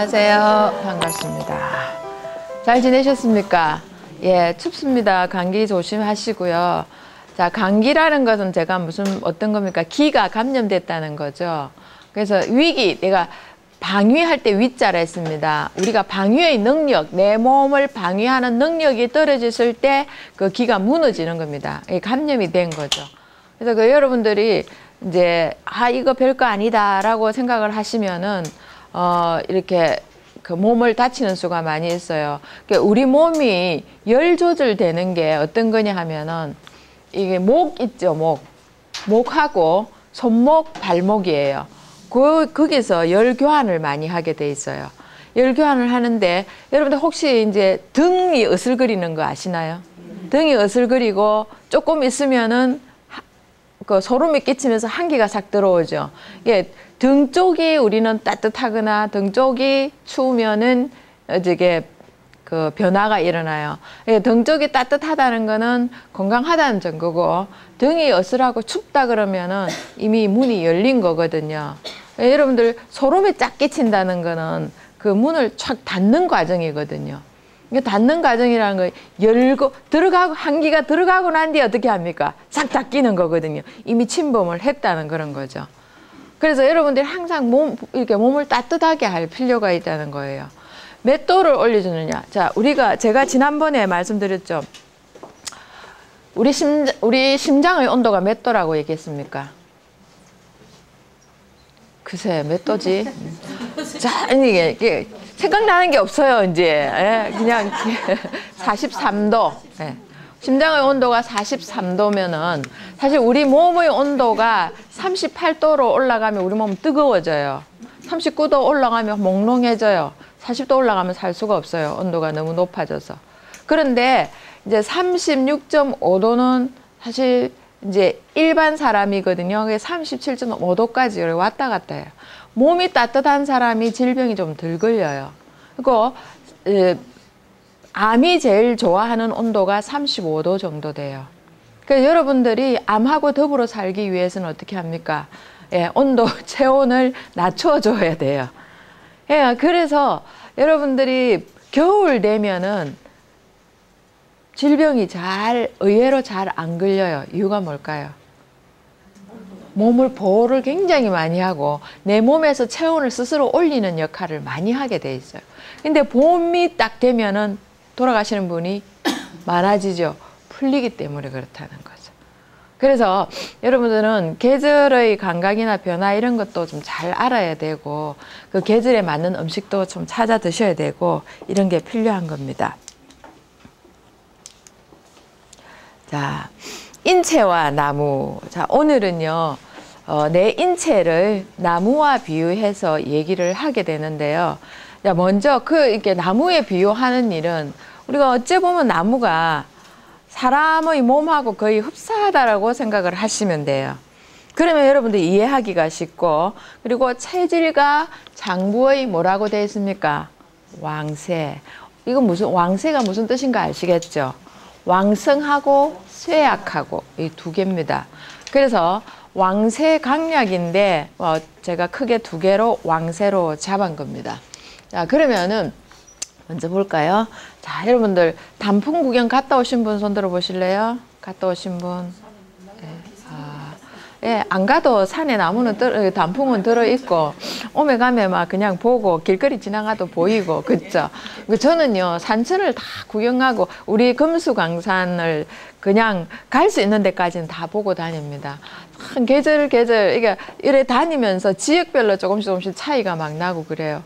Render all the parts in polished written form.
안녕하세요. 반갑습니다. 잘 지내셨습니까? 예, 춥습니다. 감기 조심하시고요. 자, 감기라는 것은 제가 어떤 겁니까? 기가 감염됐다는 거죠. 그래서 위기, 내가 방위할 때 위자라 했습니다. 우리가 방위의 능력, 내 몸을 방위하는 능력이 떨어졌을 때 그 기가 무너지는 겁니다. 이게 감염이 된 거죠. 그래서 여러분들이 이제 이거 별거 아니다라고 생각을 하시면은 이렇게 그 몸을 다치는 수가 많이 있어요. 그러니까 우리 몸이 열 조절되는 게 어떤 거냐 하면은 이게 목 있죠, 목하고 손목, 발목이에요. 거기서 열 교환을 많이 하게 돼 있어요. 열 교환을 하는데 여러분들 혹시 이제 등이 으슬거리는 거 아시나요? 등이 으슬거리고 조금 있으면은 그 소름이 끼치면서 한기가 싹 들어오죠. 예, 등 쪽이 우리는 따뜻하거나 등 쪽이 추우면은 이게 그 변화가 일어나요. 예, 등 쪽이 따뜻하다는 거는 건강하다는 증거고, 등이 어슬하고 춥다 그러면은 이미 문이 열린 거거든요. 예, 여러분들 소름이 쫙 끼친다는 거는 그 문을 착 닫는 과정이거든요. 닫는 과정이라는 거 열고 들어가고 한기가 들어가고 난 뒤에 어떻게 합니까? 싹 닫히는 거거든요. 이미 침범을 했다는 그런 거죠. 그래서 여러분들이 항상 이렇게 몸을 따뜻하게 할 필요가 있다는 거예요. 몇 도를 올려주느냐? 자, 제가 지난번에 말씀드렸죠. 우리 심장의 온도가 몇 도라고 얘기했습니까? 글쎄, 몇 도지? 자, 이게 생각나는 게 없어요, 이제. 예, 그냥 43도. 예. 심장의 온도가 43도면은 사실 우리 몸의 온도가 38도로 올라가면 우리 몸은 뜨거워져요. 39도 올라가면 몽롱해져요. 40도 올라가면 살 수가 없어요. 온도가 너무 높아져서. 그런데 이제 36.5도는 사실 이제 일반 사람이거든요. 37.5도까지 왔다 갔다 해요. 몸이 따뜻한 사람이 질병이 좀 덜 걸려요. 그리고 암이 제일 좋아하는 온도가 35도 정도 돼요. 그래서 여러분들이 암하고 더불어 살기 위해서는 어떻게 합니까? 예, 온도, 체온을 낮춰줘야 돼요. 예, 그래서 여러분들이 겨울 되면은 질병이 의외로 잘 안 걸려요. 이유가 뭘까요? 몸을 보호를 굉장히 많이 하고 내 몸에서 체온을 스스로 올리는 역할을 많이 하게 돼 있어요. 근데 봄이 딱 되면은 돌아가시는 분이 많아지죠. 풀리기 때문에 그렇다는 거죠. 그래서 여러분들은 계절의 감각이나 변화 이런 것도 좀 잘 알아야 되고, 그 계절에 맞는 음식도 좀 찾아 드셔야 되고, 이런 게 필요한 겁니다. 자, 인체와 나무. 자, 오늘은요, 내 인체를 나무와 비유해서 얘기를 하게 되는데요. 자, 먼저 이렇게 나무에 비유하는 일은 우리가 어찌 보면 나무가 사람의 몸하고 거의 흡사하다라고 생각을 하시면 돼요. 그러면 여러분들 이해하기가 쉽고, 그리고 체질과 장부의 뭐라고 되어 있습니까? 왕세. 왕세가 무슨 뜻인가 아시겠죠? 왕성하고 쇠약하고 이 두 개입니다. 그래서 왕세 강약인데 제가 크게 두 개로 왕세로 잡은 겁니다. 자, 그러면은 먼저 볼까요? 자, 여러분들 단풍 구경 갔다 오신 분 손 들어 보실래요? 갔다 오신 분? 예, 안 가도 산에 단풍은 들어있고, 오메 가면 막 그냥 보고, 길거리 지나가도 보이고, 그쵸? 저는요, 산천을 다 구경하고, 우리 금수강산을 그냥 갈 수 있는 데까지는 다 보고 다닙니다. 계절, 이게 이래 다니면서 지역별로 조금씩 차이가 막 나고 그래요.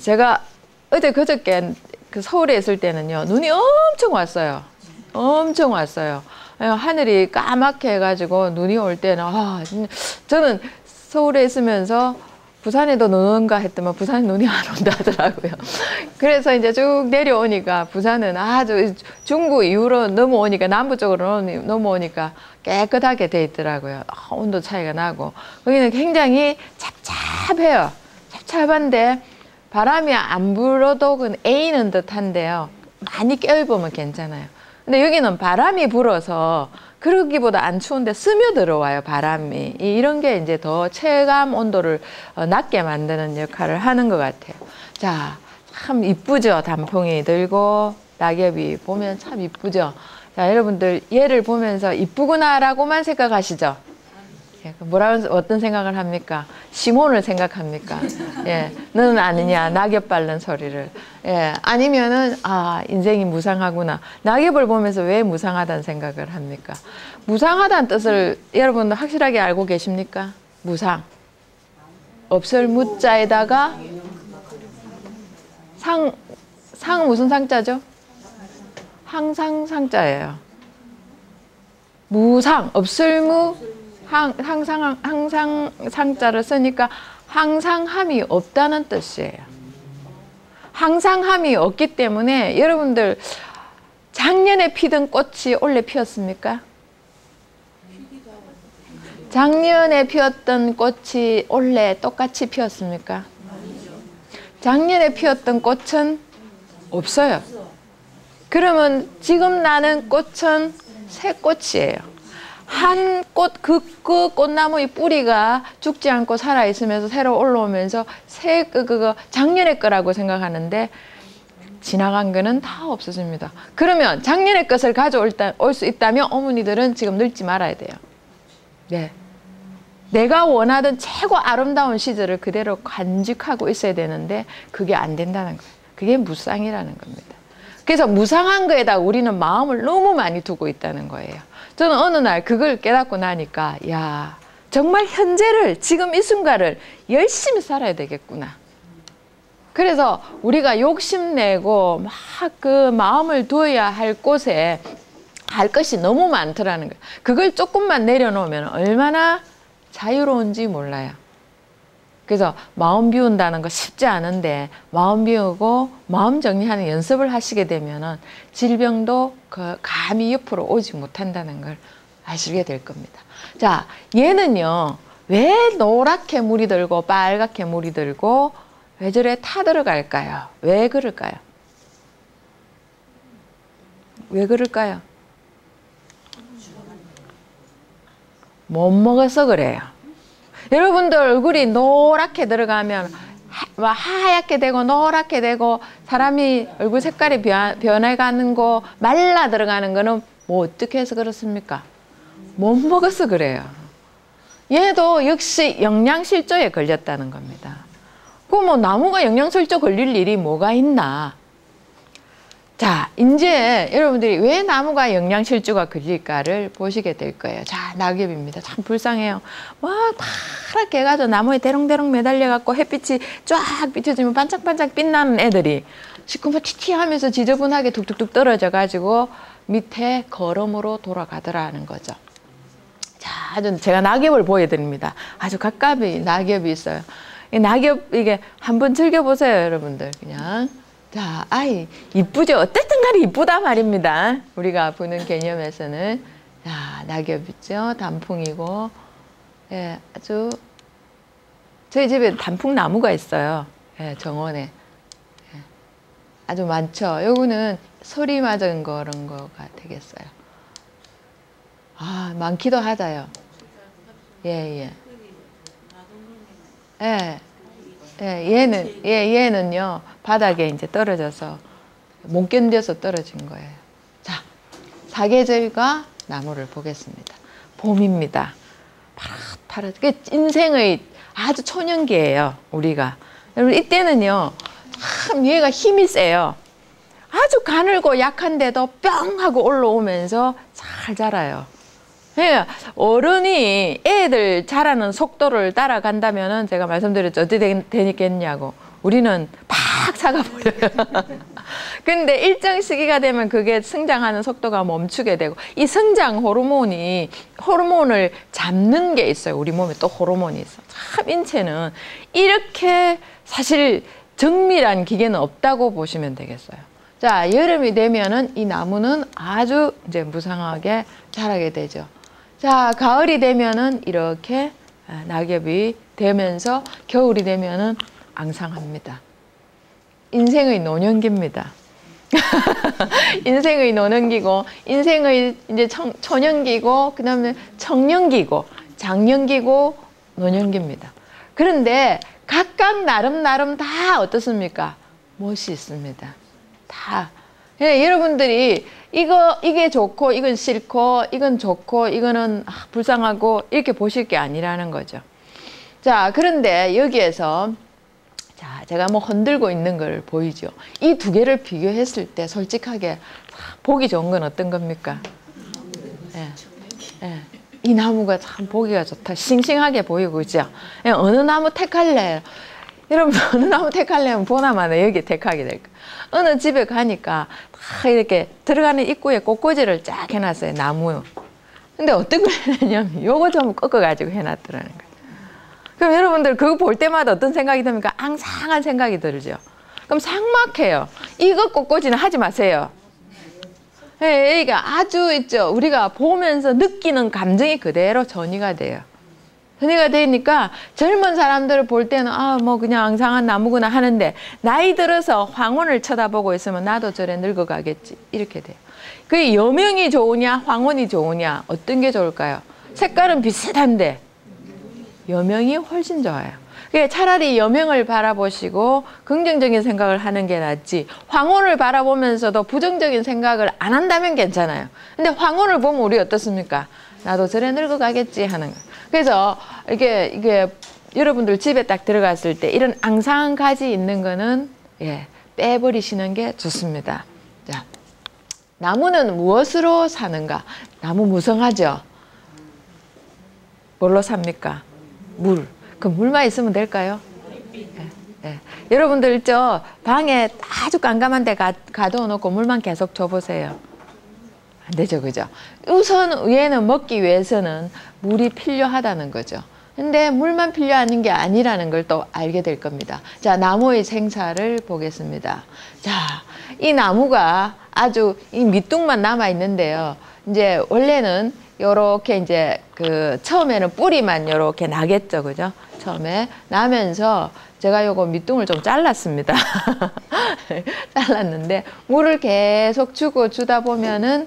제가 그저께 서울에 있을 때는요, 눈이 엄청 왔어요. 엄청 왔어요. 하늘이 까맣게 해가지고 눈이 올 때는 저는 서울에 있으면서 부산에도 눈 오는가 했더만 부산에 눈이 안 온다 하더라고요. 그래서 이제 쭉 내려오니까 부산은 아주 중부 이후로 넘어오니까 남부 쪽으로 넘어오니까 깨끗하게 돼 있더라고요. 온도 차이가 나고 거기는 굉장히 찹찹해요. 찹찹한데 바람이 안 불어도 그 애이는 듯한데요. 많이 깨어보면 괜찮아요. 근데 여기는 바람이 불어서 그러기보다 안 추운데 스며들어와요, 바람이. 이런 게 이제 더 체감 온도를 낮게 만드는 역할을 하는 것 같아요. 자, 참 이쁘죠? 단풍이 들고 낙엽이 보면 참 이쁘죠? 자, 여러분들 얘를 보면서 이쁘구나라고만 생각하시죠? 예, 어떤 생각을 합니까? 시몬을 생각합니까? 예, 너는 아느냐? 낙엽 밟는 소리를. 예, 아니면은, 아, 인생이 무상하구나. 낙엽을 보면서 왜 무상하다는 생각을 합니까? 무상하다는 뜻을 여러분들 확실하게 알고 계십니까? 무상. 없을 무자에다가 상 무슨 상자죠? 항상 상자예요. 무상, 없을 무, 항상 상자를 쓰니까 항상함이 없다는 뜻이에요. 항상함이 없기 때문에 여러분들 작년에 피던 꽃이 올해 피었습니까? 작년에 피었던 꽃이 올해 똑같이 피었습니까? 작년에 피었던 꽃은 없어요. 그러면 지금 나는 꽃은 새 꽃이에요. 한 꽃, 그 꽃나무의 뿌리가 죽지 않고 살아있으면서 새로 올라오면서 작년의 거라고 생각하는데 지나간 거는 다 없어집니다. 그러면 작년의 것을 가져올 수 있다면 어머니들은 지금 늙지 말아야 돼요. 네. 내가 원하던 최고 아름다운 시절을 그대로 간직하고 있어야 되는데 그게 안 된다는 거예요. 그게 무상이라는 겁니다. 그래서 무상한 거에다 우리는 마음을 너무 많이 두고 있다는 거예요. 저는 어느 날 그걸 깨닫고 나니까 야, 정말 현재를 지금 이 순간을 열심히 살아야 되겠구나. 그래서 우리가 욕심내고 막 그 마음을 두어야 할 곳에 할 것이 너무 많더라는 거예요. 그걸 조금만 내려놓으면 얼마나 자유로운지 몰라요. 그래서 마음 비운다는 거 쉽지 않은데 마음 비우고 마음 정리하는 연습을 하시게 되면은 질병도 감히 옆으로 오지 못한다는 걸 아시게 될 겁니다. 자, 얘는요, 왜 노랗게 물이 들고 빨갛게 물이 들고 왜 저래 타들어갈까요? 왜 그럴까요? 왜 그럴까요? 못 먹어서 그래요. 여러분들 얼굴이 노랗게 들어가면 하얗게 되고 노랗게 되고 사람이 얼굴 색깔이 변해가는 거 말라 들어가는 거는 뭐 어떻게 해서 그렇습니까? 못 먹어서 그래요. 얘도 역시 영양실조에 걸렸다는 겁니다. 그 뭐 나무가 영양실조 걸릴 일이 뭐가 있나? 자, 이제 여러분들이 왜 나무가 영양실조가 걸릴까를 보시게 될 거예요. 자, 낙엽입니다. 참 불쌍해요. 막 파랗게 해가지고 나무에 대롱대롱 매달려갖고 햇빛이 쫙 비춰지면 반짝반짝 빛나는 애들이 시커멓티티하면서 지저분하게 툭툭툭 떨어져가지고 밑에 거름으로 돌아가더라는 거죠. 자, 제가 낙엽을 보여드립니다. 아주 가까이 낙엽이 있어요. 이 낙엽, 이게 한번 즐겨보세요, 여러분들. 그냥. 자, 아이, 이쁘죠? 어쨌든 간에 이쁘다 말입니다. 우리가 보는 개념에서는. 자, 낙엽 있죠? 단풍이고. 예, 아주, 저희 집에 단풍나무가 있어요. 예, 정원에. 예, 아주 많죠? 요거는 소리 맞은 그런 거가 되겠어요. 아, 많기도 하다요. 예, 예. 예. 예, 얘는요, 바닥에 이제 떨어져서, 못 견뎌서 떨어진 거예요. 자, 사계절과 나무를 보겠습니다. 봄입니다. 파릇파릇. 그게 인생의 아주 초년기예요, 우리가. 여러분, 이때는요, 참 얘가 힘이 세요. 아주 가늘고 약한데도 뿅 하고 올라오면서 잘 자라요. 그러니까 어른이 애들 자라는 속도를 따라간다면은 제가 말씀드렸죠. 어떻게 되겠냐고. 우리는 팍 사가버려요. 근데 일정 시기가 되면 그게 성장하는 속도가 멈추게 되고 이 성장 호르몬을 잡는 게 있어요. 우리 몸에 또 호르몬이 있어. 참 인체는 이렇게 사실 정밀한 기계는 없다고 보시면 되겠어요. 자, 여름이 되면은 이 나무는 아주 이제 무상하게 자라게 되죠. 자, 가을이 되면은 이렇게 낙엽이 되면서 겨울이 되면은 앙상합니다. 인생의 노년기입니다. 인생의 노년기고, 인생의 이제 초년기고, 그 다음에 청년기고, 장년기고, 노년기입니다. 그런데 각각 나름 다 어떻습니까? 멋이 있습니다. 다. 예, 여러분들이 이게 좋고 이건 싫고 이건 좋고 이거는 불쌍하고 이렇게 보실 게 아니라는 거죠. 자, 그런데 여기에서 자, 제가 뭐 흔들고 있는 걸 보이죠. 이 두 개를 비교했을 때 솔직하게 보기 좋은 건 어떤 겁니까? 예, 예. 이 나무가 참 보기가 좋다. 싱싱하게 보이고, 그죠? 예, 어느 나무 택할래? 여러분, 어느 나무 택할래면 보나마나 여기 택하게 될 거예요. 어느 집에 가니까 다 이렇게 들어가는 입구에 꽃꽂이를 쫙 해놨어요, 나무. 근데 어떤 걸 해놨냐면 요거 좀 꺾어가지고 해놨더라는 거예요. 그럼 여러분들 그거 볼 때마다 어떤 생각이 듭니까? 앙상한 생각이 들죠. 그럼 삭막해요. 이거 꽃꽂이는 하지 마세요. 예, 여기가 아주 있죠. 우리가 보면서 느끼는 감정이 그대로 전이가 돼요. 전이가 되니까 젊은 사람들을 볼 때는 뭐 그냥 앙상한 나무구나 하는데 나이 들어서 황혼을 쳐다보고 있으면 나도 저래 늙어가겠지. 이렇게 돼요. 그 여명이 좋으냐 황혼이 좋으냐 어떤 게 좋을까요? 색깔은 비슷한데 여명이 훨씬 좋아요. 차라리 여명을 바라보시고 긍정적인 생각을 하는 게 낫지 황혼을 바라보면서도 부정적인 생각을 안 한다면 괜찮아요. 근데 황혼을 보면 우리 어떻습니까? 나도 저래 늙어가겠지 하는 거예요. 그래서 이게 여러분들 집에 딱 들어갔을 때 이런 앙상한 가지 있는 거는 빼버리시는 게 좋습니다. 자, 나무는 무엇으로 사는가? 나무 무성하죠? 뭘로 삽니까? 물. 그 물만 있으면 될까요? 여러분들 저 방에 아주 깜깜한 데 가둬 놓고 물만 계속 줘보세요. 안 되죠, 그죠? 우선 위에는 먹기 위해서는 물이 필요하다는 거죠. 근데 물만 필요한 게 아니라는 걸 또 알게 될 겁니다. 자, 나무의 생사를 보겠습니다. 자, 이 나무가 아주 이 밑둥만 남아 있는데요. 이제 원래는 요렇게 이제 처음에는 뿌리만 요렇게 나겠죠, 그죠? 처음에 나면서 제가 요거 밑둥을 좀 잘랐습니다. 잘랐는데 물을 계속 주다 보면은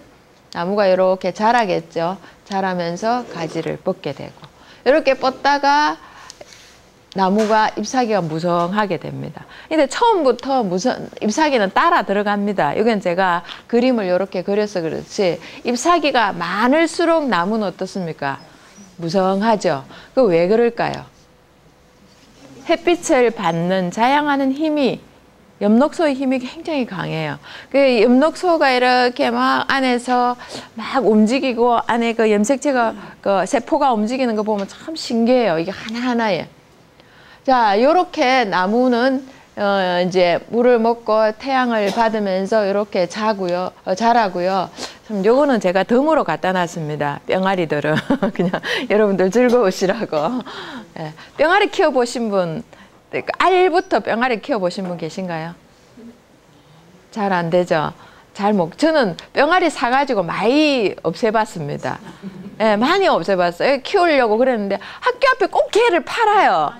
나무가 이렇게 자라겠죠. 자라면서 가지를 뻗게 되고 이렇게 뻗다가 나무가 잎사귀가 무성하게 됩니다. 근데 처음부터 잎사귀는 따라 들어갑니다. 이건 제가 그림을 이렇게 그려서 그렇지 잎사귀가 많을수록 나무는 어떻습니까? 무성하죠. 그 왜 그럴까요? 햇빛을 받는 자양하는 힘이 엽록소의 힘이 굉장히 강해요. 그 엽록소가 이렇게 막 안에서 막 움직이고 안에 그 염색체가 그 세포가 움직이는 거 보면 참 신기해요. 이게 하나하나에. 자, 요렇게 나무는 이제 물을 먹고 태양을 받으면서 이렇게 자라고요. 참 요거는 제가 덤으로 갖다 놨습니다. 뿅아리들은 그냥 여러분들 즐거우시라고. 뿅아리 키워보신 분, 알부터 뿅아리 키워보신 분 계신가요? 잘 안 되죠. 저는 뿅아리 사가지고 많이 없애봤습니다. 많이 없애봤어요. 키우려고 그랬는데 학교 앞에 꼭 개를 팔아요.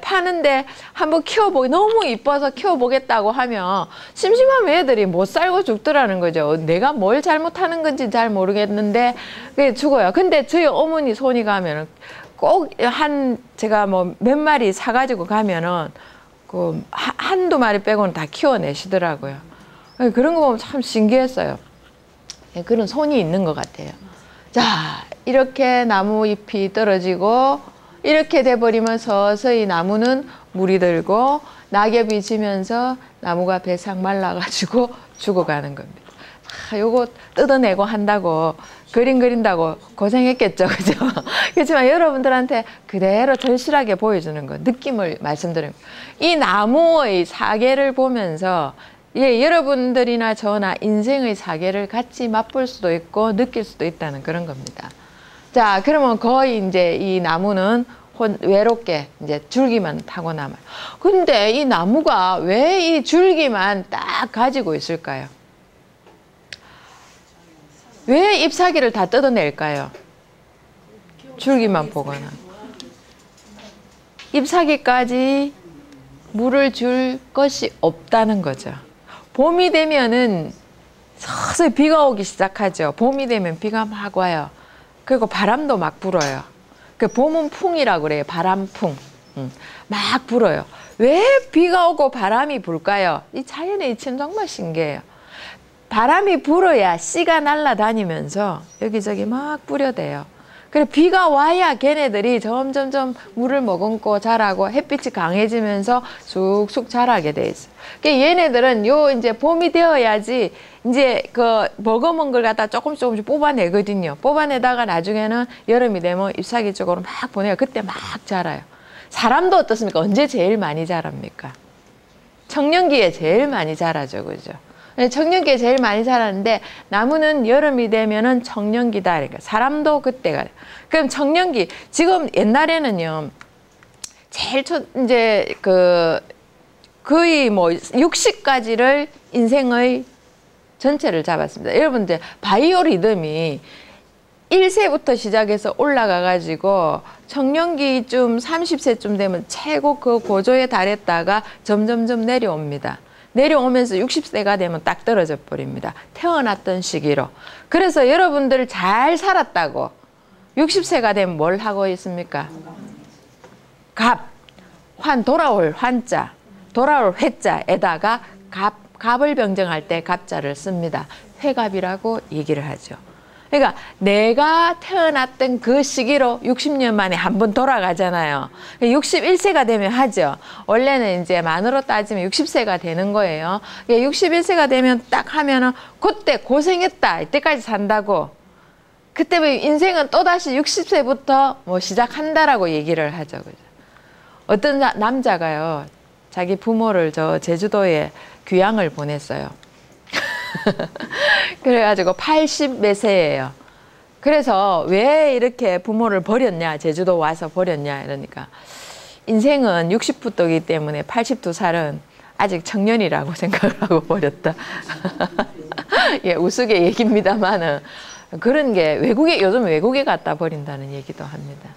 파는데 한번 키워보기 너무 이뻐서 키워보겠다고 하면 심심하면 애들이 못 살고 죽더라는 거죠. 내가 뭘 잘못하는 건지 잘 모르겠는데 그게 죽어요. 근데 저희 어머니 손이 가면은 꼭 제가 뭐 몇 마리 사가지고 가면은 한두 마리 빼고는 다 키워내시더라고요. 그런 거 보면 참 신기했어요. 그런 손이 있는 것 같아요. 자, 이렇게 나무 잎이 떨어지고 이렇게 돼버리면 서서히 나무는 물이 들고 낙엽이 지면서 나무가 배삭 말라가지고 죽어가는 겁니다. 요거 뜯어내고 한다고 그림 그린다고 고생했겠죠, 그죠? 그렇지만 여러분들한테 그대로 절실하게 보여주는 거 느낌을 말씀드립니다. 이 나무의 사계를 보면서 여러분들이나 저나 인생의 사계를 같이 맛볼 수도 있고 느낄 수도 있다는 그런 겁니다. 자, 그러면 거의 이제 이 나무는 외롭게 이제 줄기만 타고 남아요. 근데 이 나무가 왜 이 줄기만 딱 가지고 있을까요? 왜 잎사귀를 다 뜯어낼까요? 줄기만 보거나. 잎사귀까지 물을 줄 것이 없다는 거죠. 봄이 되면은 서서히 비가 오기 시작하죠. 봄이 되면 비가 막 와요. 그리고 바람도 막 불어요. 그 봄은 풍이라고 그래요. 바람풍. 막 불어요. 왜 비가 오고 바람이 불까요? 이 자연의 이치는 정말 신기해요. 바람이 불어야 씨가 날아다니면서 여기저기 막 뿌려대요. 그래 비가 와야 걔네들이 점점점 물을 머금고 자라고 햇빛이 강해지면서 쑥쑥 자라게 돼 있어요. 그러니까 얘네들은 요 이제 봄이 되어야지 이제 그 머금은 걸 갖다 조금씩 뽑아내거든요. 뽑아내다가 나중에는 여름이 되면 잎사귀 쪽으로 막 보내요. 그때 막 자라요. 사람도 어떻습니까? 언제 제일 많이 자랍니까? 청년기에 제일 많이 자라죠, 그죠? 청년기에 제일 많이 자라는데 나무는 여름이 되면은 청년기다. 그러니까 사람도 그때가. 그럼 청년기 지금 옛날에는요. 제일 이제 거의 뭐 60가지를 인생의 전체를 잡았습니다. 여러분들 바이오리듬이 1세부터 시작해서 올라가 가지고 청년기쯤 30세쯤 되면 최고 그 고조에 달했다가 점점점 내려옵니다. 내려오면서 60세가 되면 딱 떨어져 버립니다. 태어났던 시기로. 그래서 여러분들 잘 살았다고 60세가 되면 뭘 하고 있습니까? 돌아올 환자, 돌아올 회자에다가 갑을 병정할 때 갑자를 씁니다. 회갑이라고 얘기를 하죠. 그러니까 내가 태어났던 그 시기로 60년 만에 한 번 돌아가잖아요. 61세가 되면 하죠. 원래는 이제 만으로 따지면 60세가 되는 거예요. 61세가 되면 딱 하면은 그때 고생했다. 이때까지 산다고. 그때 인생은 또다시 60세부터 뭐 시작한다라고 얘기를 하죠. 그죠? 어떤 남자가요. 자기 부모를 저 제주도에 귀향을 보냈어요. 그래가지고 80 몇 세예요. 그래서 왜 이렇게 부모를 버렸냐, 제주도 와서 버렸냐 이러니까 인생은 60부터이기 때문에 82살은 아직 청년이라고 생각을 하고 버렸다. 예, 우스개 얘기입니다만은 그런 게 요즘 외국에 갖다 버린다는 얘기도 합니다.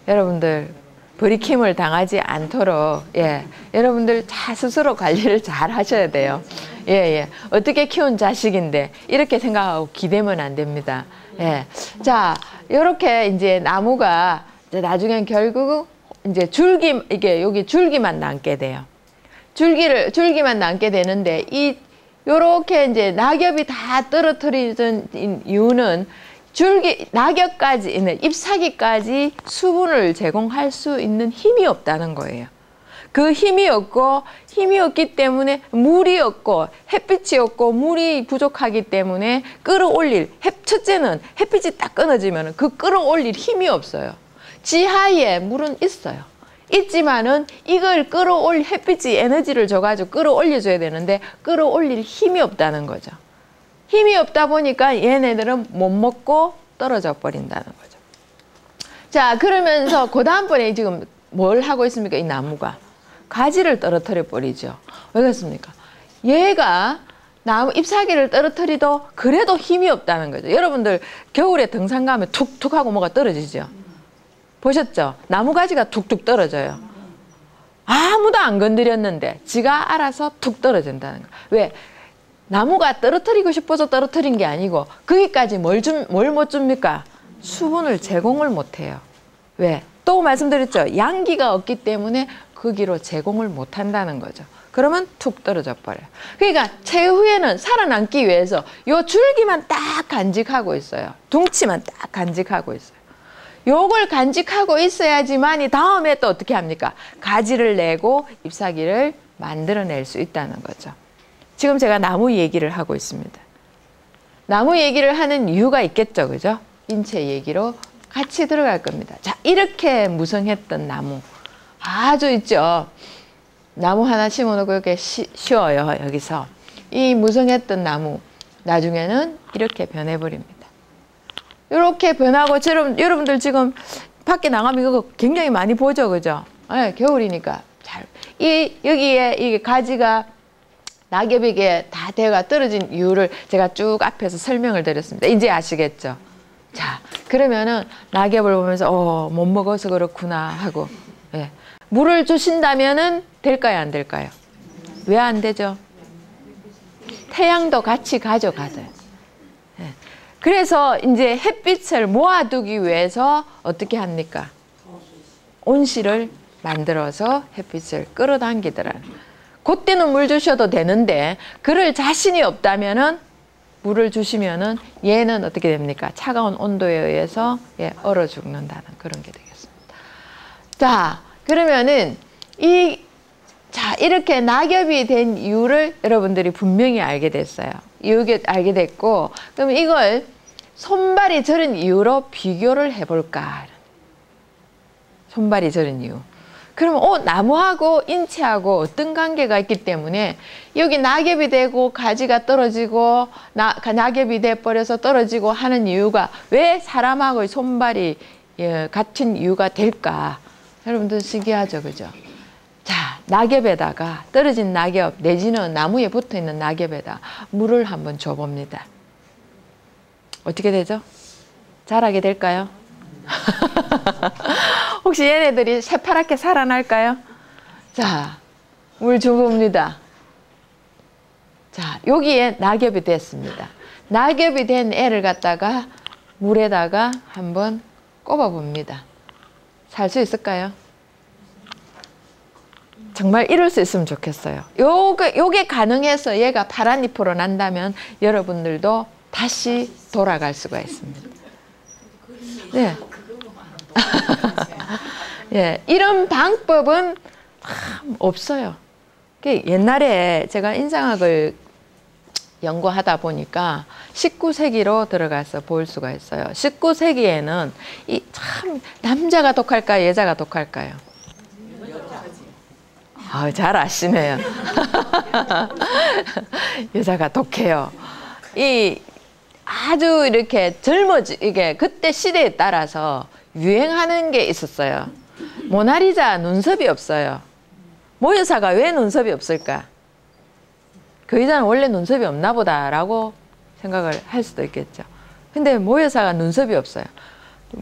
여러분들 버리킴을 당하지 않도록 여러분들 스스로 관리를 잘 하셔야 돼요. 어떻게 키운 자식인데 이렇게 생각하고 기대면 안 됩니다. 자, 이렇게 이제 나무가 이제 나중엔 결국 이제 여기 줄기만 남게 돼요. 줄기만 남게 되는데 요렇게 이제 낙엽이 다 떨어뜨리던 이유는 낙엽까지 있는 잎사귀까지 수분을 제공할 수 있는 힘이 없다는 거예요. 그 힘이 없기 때문에 물이 없고 햇빛이 없고 물이 부족하기 때문에 첫째는 햇빛이 딱 끊어지면 그 끌어올릴 힘이 없어요. 지하에 물은 있어요. 있지만은 이걸 햇빛이 에너지를 줘가지고 끌어올려줘야 되는데 끌어올릴 힘이 없다는 거죠. 힘이 없다 보니까 얘네들은 못 먹고 떨어져 버린다는 거죠. 자, 그러면서 그 다음번에 지금 뭘 하고 있습니까? 이 나무가. 가지를 떨어뜨려 버리죠. 왜 그렇습니까? 얘가 나무 잎사귀를 떨어뜨리도 그래도 힘이 없다는 거죠. 여러분들 겨울에 등산 가면 툭툭 하고 뭐가 떨어지죠. 보셨죠? 나무 가지가 툭툭 떨어져요. 아무도 안 건드렸는데 지가 알아서 툭 떨어진다는 거예요. 왜? 나무가 떨어뜨리고 싶어서 떨어뜨린 게 아니고 거기까지 뭘 못 줍니까? 수분을 제공을 못 해요. 왜? 또 말씀드렸죠. 양기가 없기 때문에 거기로 제공을 못 한다는 거죠. 그러면 툭 떨어져 버려요. 그러니까 최후에는 살아남기 위해서 요 줄기만 딱 간직하고 있어요. 둥치만 딱 간직하고 있어요. 요걸 간직하고 있어야지만이 다음에 또 어떻게 합니까? 가지를 내고 잎사귀를 만들어낼 수 있다는 거죠. 지금 제가 나무 얘기를 하고 있습니다. 나무 얘기를 하는 이유가 있겠죠, 그죠? 인체 얘기로 같이 들어갈 겁니다. 자, 이렇게 무성했던 나무 아주 있죠. 나무 하나 심어놓고 이렇게 쉬어요, 여기서. 이 무성했던 나무 나중에는 이렇게 변해버립니다. 이렇게 변하고 여러분들 지금 밖에 나가면 이거 굉장히 많이 보죠, 그죠? 겨울이니까 여기에 이 가지가 낙엽에게 다 대가 떨어진 이유를 제가 쭉 앞에서 설명을 드렸습니다. 이제 아시겠죠? 자, 그러면은 낙엽을 보면서 못 먹어서 그렇구나 하고 물을 주신다면은 될까요, 안 될까요? 왜 안 되죠? 태양도 같이 가져가세요. 그래서 이제 햇빛을 모아두기 위해서 어떻게 합니까? 온실을 만들어서 햇빛을 끌어당기더라는. 그때는 물 주셔도 되는데 그럴 자신이 없다면은 물을 주시면은 얘는 어떻게 됩니까? 차가운 온도에 의해서 얼어 죽는다는 그런 게 되겠습니다. 자, 그러면은 이렇게 낙엽이 된 이유를 여러분들이 분명히 알게 됐어요. 이게 알게 됐고, 그럼 이걸 손발이 저린 이유로 비교를 해볼까? 손발이 저린 이유. 그러면 나무하고 인체하고 어떤 관계가 있기 때문에 여기 낙엽이 되고 가지가 떨어지고 낙엽이 돼버려서 떨어지고 하는 이유가 왜 사람하고 손발이 같은 이유가 될까? 여러분들 신기하죠, 그죠? 자, 낙엽에다가 떨어진 낙엽 내지는 나무에 붙어있는 낙엽에다 물을 한번 줘봅니다. 어떻게 되죠? 자라게 될까요? 혹시 얘네들이 새파랗게 살아날까요? 자, 물 줘봅니다. 자, 여기에 낙엽이 됐습니다. 낙엽이 된 애를 갖다가 물에다가 한번 꼽아봅니다. 살 수 있을까요? 정말 이럴 수 있으면 좋겠어요. 요게 가능해서 얘가 파란 잎으로 난다면 여러분들도 다시 돌아갈 수가 있습니다. 네. 예, 이런 방법은 참 없어요. 옛날에 제가 인상학을 연구하다 보니까 19세기로 들어가서 볼 수가 있어요. 19세기에는 참 남자가 독할까요? 여자가 독할까요? 잘 아시네요. 여자가 독해요. 아주 이렇게 이게 그때 시대에 따라서 유행하는 게 있었어요. 모나리자 눈썹이 없어요. 모여사가 왜 눈썹이 없을까? 그 여자는 원래 눈썹이 없나 보다라고 생각을 할 수도 있겠죠. 근데 모여사가 눈썹이 없어요.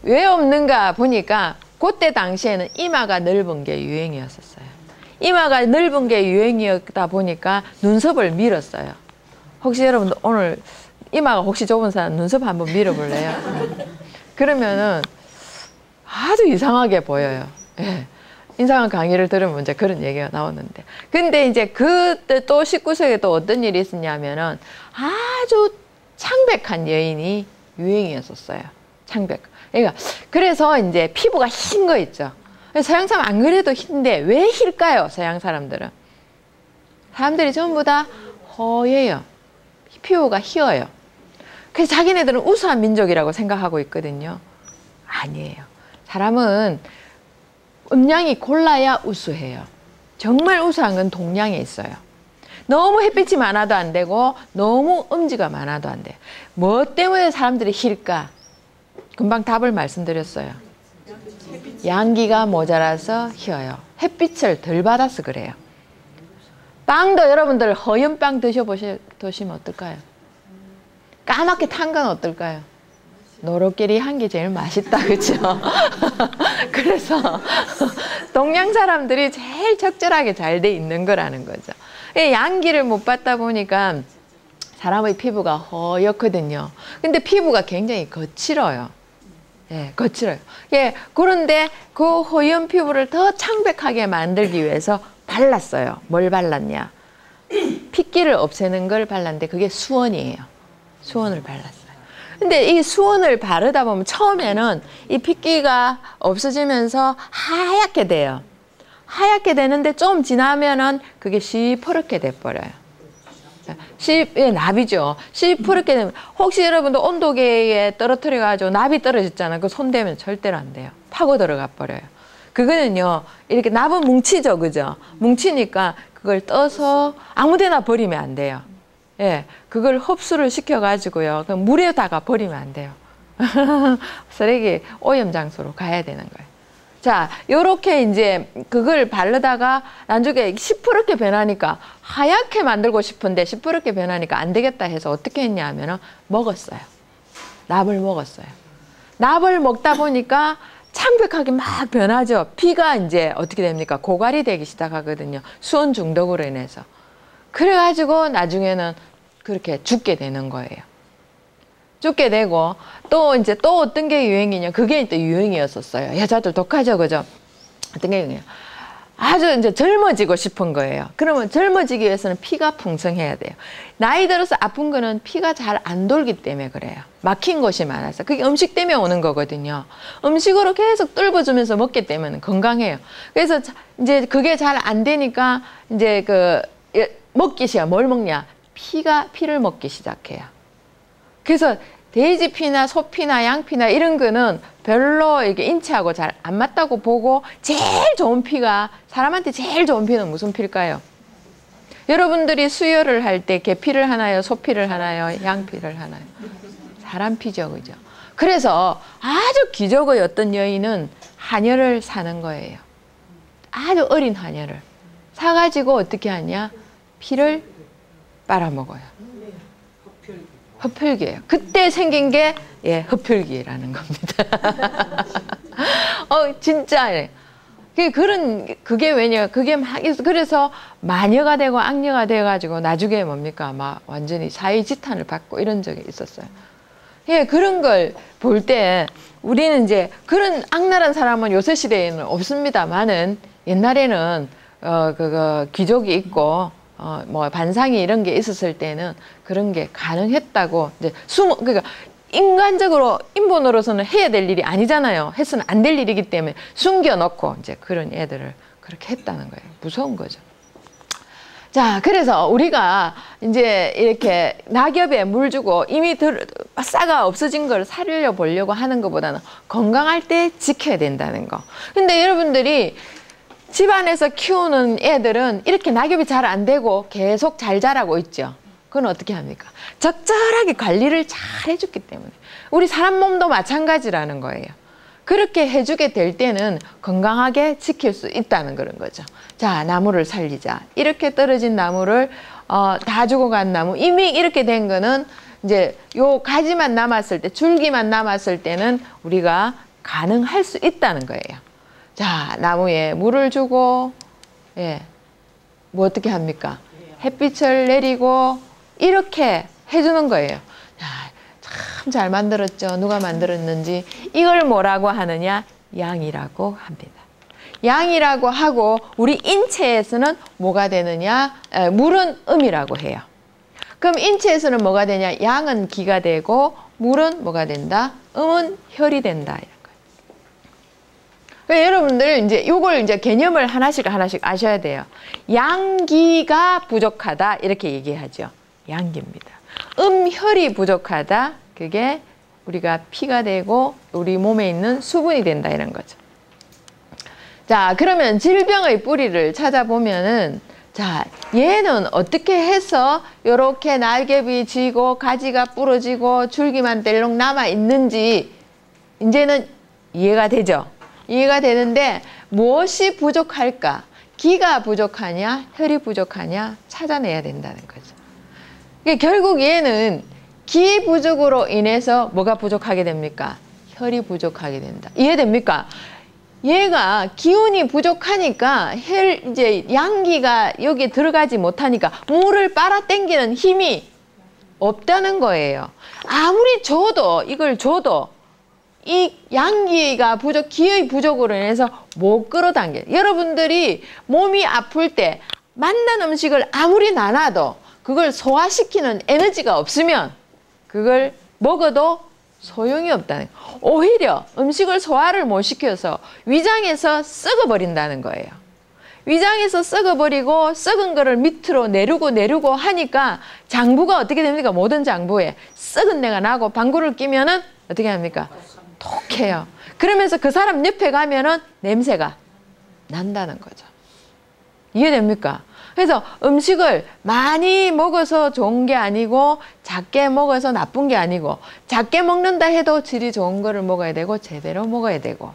왜 없는가 보니까 그때 당시에는 이마가 넓은 게 유행이었었어요. 이마가 넓은 게 유행이었다 보니까 눈썹을 밀었어요. 혹시 여러분들 오늘 이마가 혹시 좁은 사람 눈썹 한번 밀어볼래요? 그러면은 아주 이상하게 보여요. 예. 인상학 강의를 들으면 이제 그런 얘기가 나오는데. 근데 이제 그때 또 19세기에 또 어떤 일이 있었냐면은 아주 창백한 여인이 유행이었었어요. 그러니까 그래서 이제 피부가 흰 거 있죠. 서양 사람 안 그래도 흰데 왜 힐까요? 서양 사람들은. 사람들이 전부 다 허예요. 피부가 희어요. 그래서 자기네들은 우수한 민족이라고 생각하고 있거든요. 아니에요. 사람은 음양이 골라야 우수해요. 정말 우수한 건 동양에 있어요. 너무 햇빛이 많아도 안 되고 너무 음지가 많아도 안 돼요. 뭐 때문에 사람들이 힐까? 금방 답을 말씀드렸어요. 양기가 모자라서 희어요. 햇빛을 덜 받아서 그래요. 빵도 여러분들 허연 빵 드시면 어떨까요? 까맣게 탄 건 어떨까요? 노릇끼리 한 게 제일 맛있다, 그렇죠? 그래서 동양 사람들이 제일 적절하게 잘 돼 있는 거라는 거죠. 양기를 못 받다 보니까 사람의 피부가 허옇거든요. 근데 피부가 굉장히 거칠어요. 예, 거칠어요. 예, 그런데 그 허연 피부를 더 창백하게 만들기 위해서 발랐어요. 뭘 발랐냐? 핏기를 없애는 걸 발랐는데 그게 수원이에요. 수원을 발랐어요. 근데 이 수원을 바르다 보면 처음에는 이 핏기가 없어지면서 하얗게 돼요. 하얗게 되는데 좀 지나면은 그게 시퍼렇게 돼버려요. 납이죠. 시퍼렇게 되면 혹시 여러분도 온도계에 떨어뜨려가지고 납이 떨어졌잖아요. 그 손 대면 절대로 안 돼요. 파고 들어가 버려요. 그거는요, 이렇게 납은 뭉치죠, 그죠? 뭉치니까 그걸 떠서 아무데나 버리면 안 돼요. 예, 그걸 흡수를 시켜가지고요. 그럼 물에다가 버리면 안 돼요. 쓰레기 오염 장소로 가야 되는 거예요. 자, 요렇게 이제 그걸 바르다가 나중에 시퍼렇게 변하니까 하얗게 만들고 싶은데 시퍼렇게 변하니까 안 되겠다 해서 어떻게 했냐 하면은 먹었어요. 납을 먹었어요. 납을 먹다 보니까 창백하게 막 변하죠. 피가 이제 어떻게 됩니까? 고갈이 되기 시작하거든요. 수온 중독으로 인해서. 그래가지고 나중에는 그렇게 죽게 되는 거예요. 죽게 되고 또 이제 또 어떤 게 유행이냐? 그게 또 유행이었었어요. 여자들 독하죠, 그죠? 어떤 게 유행이에요? 아주 이제 젊어지고 싶은 거예요. 그러면 젊어지기 위해서는 피가 풍성해야 돼요. 나이 들어서 아픈 거는 피가 잘 안 돌기 때문에 그래요. 막힌 곳이 많아서. 그게 음식 때문에 오는 거거든요. 음식으로 계속 뚫어주면서 먹기 때문에 건강해요. 그래서 이제 그게 잘 안 되니까 이제 먹기 시작. 뭘 먹냐? 피를 먹기 시작해요. 그래서 돼지피나 소피나 양피나 이런 거는 별로 이게 인체하고 잘 안 맞다고 보고 제일 좋은 피가 사람한테 제일 좋은 피는 무슨 피일까요? 여러분들이 수혈을 할 때 개피를 하나요? 소피를 하나요? 양피를 하나요? 사람 피죠, 그죠? 그래서 아주 기적의 어떤 여인은 한여를 사는 거예요. 아주 어린 한여를 사가지고 어떻게 하냐? 피를 빨아먹어요. 흡혈귀예요. 그때 생긴 게 흡혈귀라는 겁니다. 진짜 그게 왜냐? 그게 막 그래서 마녀가 되고 악녀가 돼가지고 나중에 뭡니까? 막 완전히 사회지탄을 받고 이런 적이 있었어요. 그런 걸 볼 때 우리는 이제 그런 악랄한 사람은 요새 시대에는 없습니다만은 옛날에는 귀족이 있고 뭐 반상이 이런 게 있었을 때는 그런 게 가능했다고 이제 그러니까 인간적으로 인본으로서는 해야 될 일이 아니잖아요. 해서는 안 될 일이기 때문에 숨겨놓고 이제 그런 애들을 그렇게 했다는 거예요. 무서운 거죠. 자, 그래서 우리가 이제 이렇게 낙엽에 물 주고 이미 싹가 없어진 걸 살려 보려고 하는 것보다는 건강할 때 지켜야 된다는 거. 근데 여러분들이 집안에서 키우는 애들은 이렇게 낙엽이 잘 안 되고 계속 잘 자라고 있죠. 그건 어떻게 합니까? 적절하게 관리를 잘 해줬기 때문에. 우리 사람 몸도 마찬가지라는 거예요. 그렇게 해주게 될 때는 건강하게 지킬 수 있다는 그런 거죠. 자, 나무를 살리자. 이렇게 떨어진 나무를 다 죽어간 나무. 이미 이렇게 된 거는 이제 요 가지만 남았을 때, 줄기만 남았을 때는 우리가 가능할 수 있다는 거예요. 자, 나무에 물을 주고, 뭐 어떻게 합니까? 햇빛을 내리고, 이렇게 해주는 거예요. 참 잘 만들었죠. 누가 만들었는지. 이걸 뭐라고 하느냐? 양이라고 합니다. 양이라고 하고, 우리 인체에서는 뭐가 되느냐? 물은 음이라고 해요. 그럼 인체에서는 뭐가 되냐? 양은 기가 되고, 물은 뭐가 된다? 음은 혈이 된다. 그러니까 여러분들 이제 요걸 이제 개념을 하나씩 아셔야 돼요. 양기가 부족하다 이렇게 얘기하죠. 양기입니다. 혈이 부족하다. 그게 우리가 피가 되고 우리 몸에 있는 수분이 된다 이런 거죠. 자, 그러면 질병의 뿌리를 찾아보면은 자, 얘는 어떻게 해서 이렇게 날개비 지고 가지가 부러지고 줄기만 떼렁 남아 있는지 이제는 이해가 되죠. 이해가 되는데 무엇이 부족할까? 기가 부족하냐? 혈이 부족하냐? 찾아내야 된다는 거죠. 그러니까 결국 얘는 기 부족으로 인해서 뭐가 부족하게 됩니까? 혈이 부족하게 된다. 이해됩니까? 얘가 기운이 부족하니까 이제 양기가 여기에 들어가지 못하니까 물을 빨아당기는 힘이 없다는 거예요. 아무리 이걸 줘도 이 양기가 기의 부족으로 인해서 못 끌어당겨요. 여러분들이 몸이 아플 때 맛난 음식을 아무리 나눠도 그걸 소화시키는 에너지가 없으면 그걸 먹어도 소용이 없다는 거예요. 오히려 음식을 소화를 못 시켜서 위장에서 썩어버린다는 거예요. 위장에서 썩어버리고 썩은 거를 밑으로 내리고 하니까 장부가 어떻게 됩니까? 모든 장부에 썩은 내가 나고 방구를 끼면은 어떻게 합니까? 톡해요. 그러면서 그 사람 옆에 가면은 냄새가 난다는 거죠. 이해됩니까? 그래서 음식을 많이 먹어서 좋은 게 아니고 작게 먹어서 나쁜 게 아니고 작게 먹는다 해도 질이 좋은 거를 먹어야 되고 제대로 먹어야 되고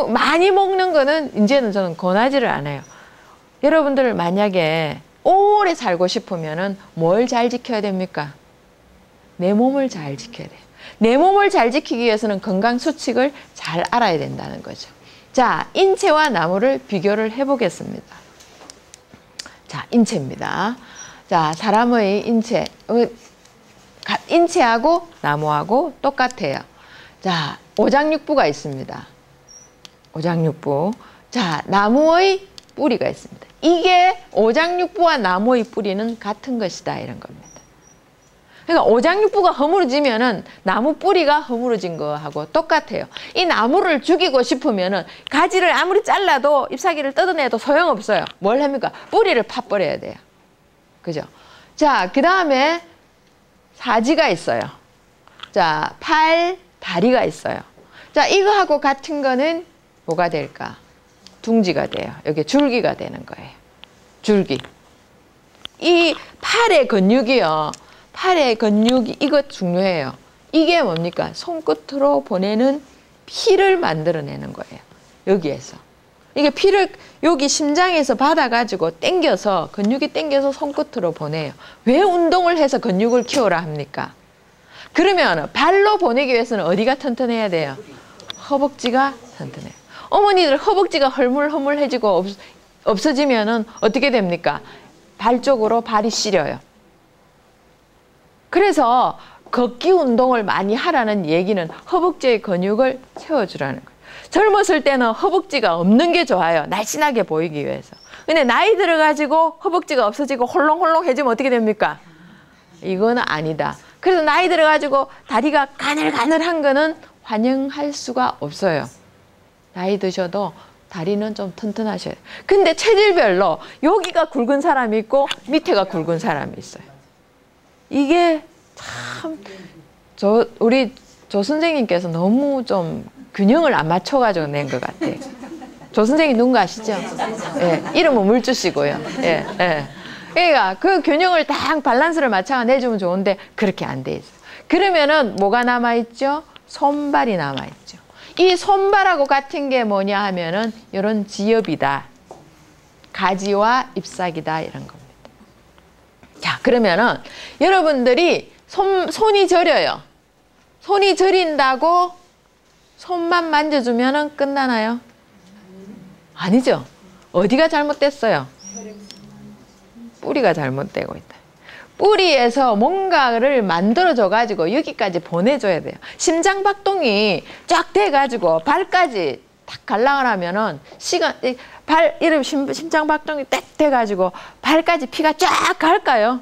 많이 먹는 거는 이제는 저는 권하지를 않아요. 여러분들 만약에 오래 살고 싶으면은 뭘 잘 지켜야 됩니까? 내 몸을 잘 지켜야 돼요. 내 몸을 잘 지키기 위해서는 건강 수칙을 잘 알아야 된다는 거죠. 자, 인체와 나무를 비교를 해보겠습니다. 자, 인체입니다. 자, 사람의 인체하고 나무하고 똑같아요. 자, 오장육부가 있습니다. 오장육부. 자, 나무의 뿌리가 있습니다. 이게 오장육부와 나무의 뿌리는 같은 것이다 이런 겁니다. 그러니까 오장육부가 허물어지면은 나무 뿌리가 허물어진 거하고 똑같아요. 이 나무를 죽이고 싶으면은 가지를 아무리 잘라도 잎사귀를 뜯어내도 소용없어요. 뭘 합니까? 뿌리를 파버려야 돼요. 그죠? 자, 그 다음에 사지가 있어요. 자, 팔, 다리가 있어요. 자, 이거하고 같은 거는 뭐가 될까? 둥지가 돼요. 여기 줄기가 되는 거예요. 줄기. 이 팔의 근육이요. 팔의 근육이 이거 중요해요. 이게 뭡니까? 손끝으로 보내는 피를 만들어내는 거예요. 여기에서. 이게 피를 여기 심장에서 받아가지고 땡겨서 근육이 땡겨서 손끝으로 보내요. 왜 운동을 해서 근육을 키우라 합니까? 그러면 발로 보내기 위해서는 어디가 튼튼해야 돼요? 허벅지가 튼튼해요. 어머니들 허벅지가 허물허물해지고 없어지면은 어떻게 됩니까? 발 쪽으로 발이 시려요. 그래서 걷기 운동을 많이 하라는 얘기는 허벅지의 근육을 채워주라는 거예요. 젊었을 때는 허벅지가 없는 게 좋아요. 날씬하게 보이기 위해서. 근데 나이 들어가지고 허벅지가 없어지고 홀렁홀렁해지면 어떻게 됩니까? 이거는 아니다. 그래서 나이 들어가지고 다리가 가늘가늘한 거는 환영할 수가 없어요. 나이 드셔도 다리는 좀 튼튼하셔야 돼요. 근데 체질별로 여기가 굵은 사람이 있고 밑에가 굵은 사람이 있어요. 이게 참 우리 조 선생님께서 너무 좀 균형을 안 맞춰가지고 낸 것 같아요. 조 선생님 누군가 아시죠? 예, 이름은 물주시고요. 예, 예. 그러니까 그 균형을 딱 밸런스를 맞춰 내주면 좋은데 그렇게 안 돼 있어요. 그러면은 뭐가 남아있죠? 손발이 남아있죠. 이 손발하고 같은 게 뭐냐 하면은 이런 지엽이다. 가지와 잎사귀다 이런 겁니다. 자, 그러면은 여러분들이 손이 저려요. 손이 저린다고 손만 만져주면은 끝나나요? 아니죠. 어디가 잘못됐어요? 뿌리가 잘못되고 있다. 뿌리에서 뭔가를 만들어줘가지고 여기까지 보내줘야 돼요. 심장박동이 쫙 돼가지고 발까지 탁 갈랑을 하면은 이름 심장박동이 딱 돼가지고 발까지 피가 쫙 갈까요?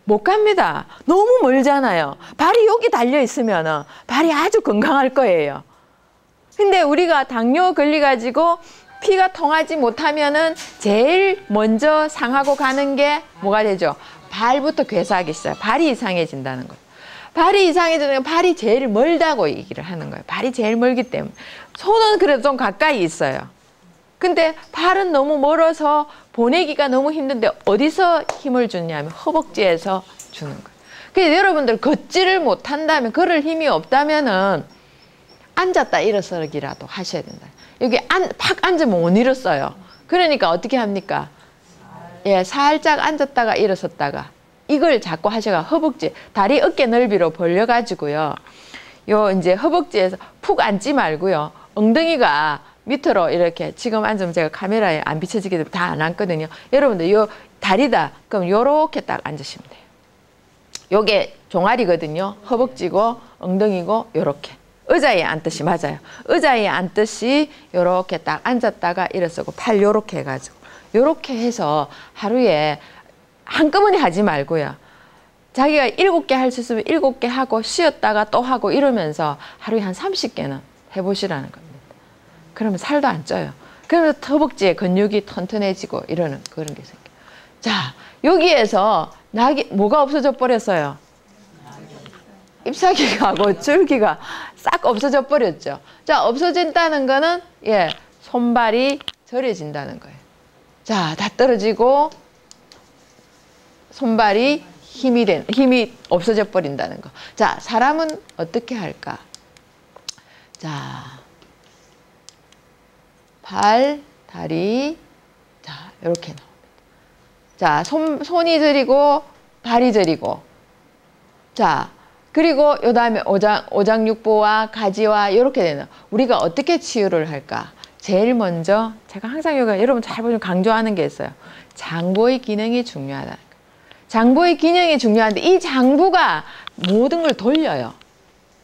못 갑니다. 너무 멀잖아요. 발이 여기 달려 있으면은 발이 아주 건강할 거예요. 근데 우리가 당뇨 걸려가지고 피가 통하지 못하면은 제일 먼저 상하고 가는 게 뭐가 되죠? 발부터 괴사하기 시작해요. 발이 이상해진다는 거예요. 발이 이상해지는 건 발이 제일 멀다고 얘기를 하는 거예요. 발이 제일 멀기 때문에. 손은 그래도 좀 가까이 있어요. 근데 발은 너무 멀어서 보내기가 너무 힘든데 어디서 힘을 주냐면 허벅지에서 주는 거예요. 그래서 여러분들 걷지를 못한다면, 걸을 힘이 없다면은 앉았다 일어서기라도 하셔야 된다. 여기 팍 앉으면 못 일었어요. 그러니까 어떻게 합니까? 예, 살짝 앉았다가 일어섰다가 이걸 자꾸 하셔가 허벅지, 다리 어깨 넓이로 벌려가지고요. 요 이제 허벅지에서 푹 앉지 말고요. 엉덩이가 밑으로 이렇게 지금 앉으면 제가 카메라에 안 비춰지게 되면 다 안 앉거든요. 여러분들 요 다리다. 그럼 요렇게 딱 앉으시면 돼요. 요게 종아리거든요. 허벅지고 엉덩이고 요렇게. 의자에 앉듯이 맞아요. 의자에 앉듯이 요렇게 딱 앉았다가 일어서고 팔 요렇게 해가지고 요렇게 해서 하루에 한꺼번에 하지 말고요. 자기가 7개 할 수 있으면 7개 하고 쉬었다가 또 하고 이러면서 하루에 한 30개는 해보시라는 겁니다. 그러면 살도 안 쪄요. 그러면 허벅지에 근육이 튼튼해지고 이러는 그런 게 생겨요. 자, 여기에서 뭐가 없어져 버렸어요? 잎사귀하고 줄기가 싹 없어져 버렸죠. 자, 없어진다는 거는 예, 손발이 저려진다는 거예요. 자, 다 떨어지고 손발이 힘이 없어져 버린다는 거. 자, 사람은 어떻게 할까? 자, 발, 다리, 자, 이렇게 나옵니다. 자, 손이 저리고 발이 저리고, 자, 그리고 요 다음에 오장육부와 가지와 이렇게 되는, 우리가 어떻게 치유를 할까? 제일 먼저 제가 항상 여러분 잘 보시면 강조하는 게 있어요. 장부의 기능이 중요하다는 거예요. 장부의 기능이 중요한데 이 장부가 모든 걸 돌려요.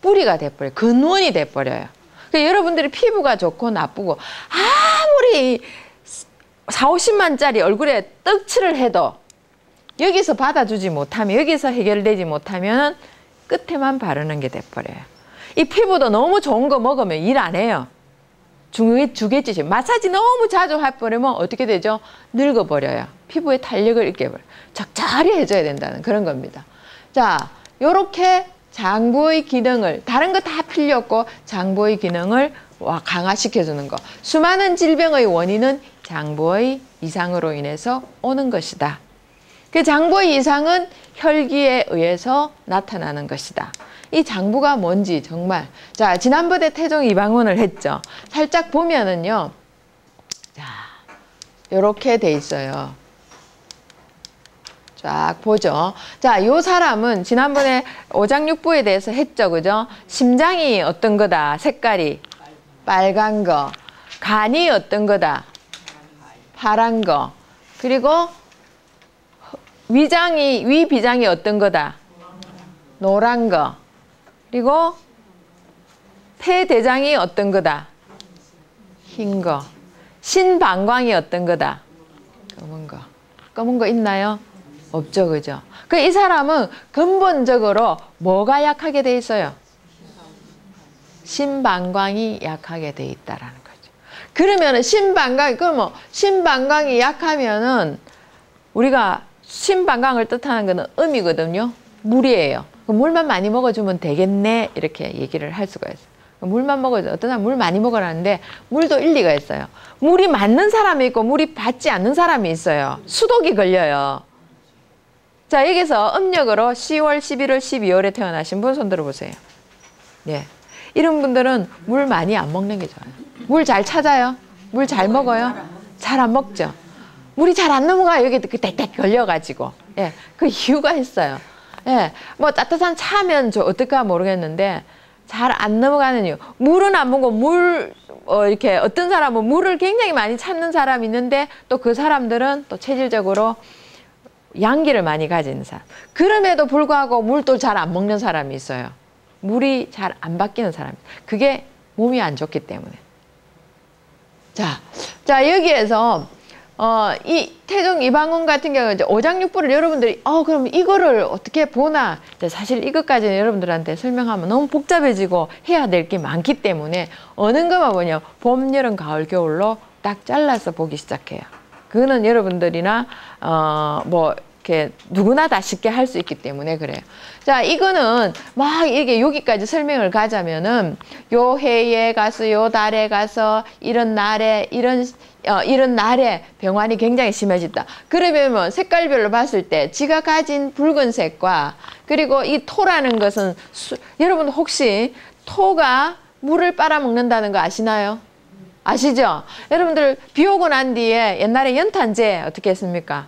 뿌리가 돼버려요. 근원이 돼버려요. 그러니까 여러분들이 피부가 좋고 나쁘고 아무리 4, 50만짜리 얼굴에 떡칠을 해도 여기서 받아주지 못하면, 여기서 해결되지 못하면 끝에만 바르는 게 돼버려요. 이 피부도 너무 좋은 거 먹으면 일 안 해요. 주겠지. 마사지 너무 자주 해버리면 어떻게 되죠? 늙어버려요. 피부에 탄력을 잃게 버려요. 적절히 해줘야 된다는 그런 겁니다. 자, 요렇게 장부의 기능을, 다른 거 다 필요 없고 장부의 기능을 강화시켜주는 거. 수많은 질병의 원인은 장부의 이상으로 인해서 오는 것이다. 그 장부의 이상은 혈기에 의해서 나타나는 것이다. 이 장부가 뭔지 정말. 자, 지난번에 태종 이방원을 했죠. 살짝 보면은요. 자, 요렇게 돼 있어요. 쫙 보죠. 자, 요 사람은 지난번에 오장육부에 대해서 했죠. 그죠? 심장이 어떤 거다. 색깔이 빨간 거. 간이 어떤 거다. 파란 거. 그리고 위비장이 어떤 거다. 노란 거. 그리고 폐대장이 어떤 거다. 흰 거. 신방광이 어떤 거다. 검은 거. 검은 거 있나요? 없죠. 그죠? 그 이 사람은 근본적으로 뭐가 약하게 돼 있어요? 신방광이 약하게 돼 있다라는 거죠. 그러면은 신방광이 약하면은 우리가 신방광을 뜻하는 거는 음이거든요. 물이에요. 물만 많이 먹어주면 되겠네. 이렇게 얘기를 할 수가 있어요. 물만 먹어줘. 어떤 사람 물 많이 먹으라는데 물도 일리가 있어요. 물이 맞는 사람이 있고 물이 받지 않는 사람이 있어요. 수독이 걸려요. 자, 여기서 음력으로 10월, 11월, 12월에 태어나신 분 손 들어보세요. 예. 이런 분들은 물 많이 안 먹는 게 좋아요. 물 잘 찾아요? 물 잘 먹어요? 잘 안 먹죠? 물이 잘 안 넘어가요. 여기 땡땡 걸려가지고. 예. 그 이유가 있어요. 예. 뭐 따뜻한 차면 어떨까 모르겠는데 잘 안 넘어가는 이유. 물은 안 먹고 이렇게 어떤 사람은 물을 굉장히 많이 찾는 사람이 있는데 또 그 사람들은 또 체질적으로 양기를 많이 가진 사람. 그럼에도 불구하고 물도 잘 안 먹는 사람이 있어요. 물이 잘 안 바뀌는 사람. 그게 몸이 안 좋기 때문에. 자, 여기에서 이 태종 이방원 같은 경우는 이제 오장육부를 여러분들이 그럼 이거를 어떻게 보나. 사실 이것까지는 여러분들한테 설명하면 너무 복잡해지고 해야 될 게 많기 때문에 어느 것만 보냐. 봄, 여름, 가을, 겨울로 딱 잘라서 보기 시작해요. 그거는 여러분들이나 뭐 이렇게 누구나 다 쉽게 할 수 있기 때문에 그래요. 자, 이거는 막 이게 여기까지 설명을 가자면은 요 해에 가서 요 달에 가서 이런 날에 이런 날에 병환이 굉장히 심해졌다. 그러면 색깔별로 봤을 때 지가 가진 붉은색과 그리고 이 토라는 것은 여러분 혹시 토가 물을 빨아먹는다는 거 아시나요? 아시죠? 여러분들 비 오고 난 뒤에 옛날에 연탄재 어떻게 했습니까?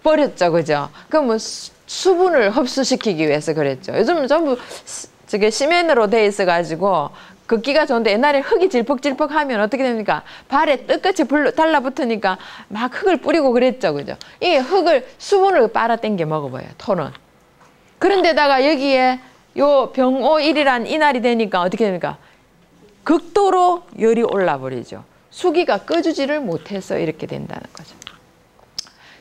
버렸죠. 그죠? 그럼 뭐 수분을 흡수시키기 위해서 그랬죠. 요즘은 전부 저게 시멘으로 돼 있어가지고 걷기가 좋은데 옛날에 흙이 질퍽질퍽 하면 어떻게 됩니까? 발에 뜻같이 달라붙으니까 막 흙을 뿌리고 그랬죠. 그죠? 이 수분을 빨아당겨 먹어봐요. 토는. 그런데다가 여기에 요 병오일이란 이날이 되니까 어떻게 됩니까? 극도로 열이 올라버리죠. 수기가 꺼주지를 못해서 이렇게 된다는 거죠.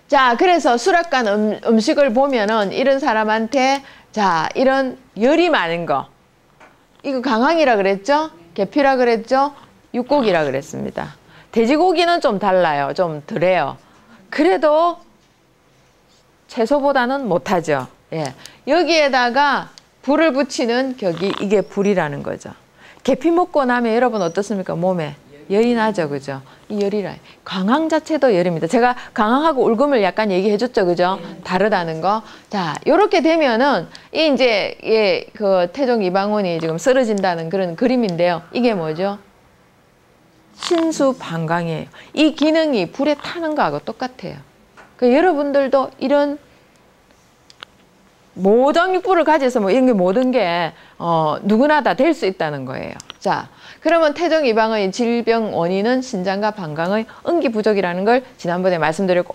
자, 그래서 수락관 음식을 보면은 이런 사람한테 자, 이런 열이 많은 거. 이거 강황이라 그랬죠? 계피라 그랬죠? 육고기라 그랬습니다. 돼지고기는 좀 달라요. 좀 덜해요. 그래도 채소보다는 못하죠. 예. 여기에다가 불을 붙이는 격이 이게 불이라는 거죠. 계피 먹고 나면 여러분 어떻습니까? 몸에 열이 나죠. 그죠? 이 열이라. 강황 자체도 열입니다. 제가 강황하고 울금을 약간 얘기해 줬죠. 그죠? 다르다는 거. 자, 요렇게 되면은 그 태종 이방원이 지금 쓰러진다는 그런 그림인데요. 이게 뭐죠? 신수방광이에요. 이 기능이 불에 타는 거하고 똑같아요. 여러분들도 이런 오장육부를 가져서 뭐 이런 게 모든 게 누구나 다 될 수 있다는 거예요. 자, 그러면 태종 이방원의 질병 원인은 신장과 방광의 응기 부족이라는 걸 지난번에 말씀드렸고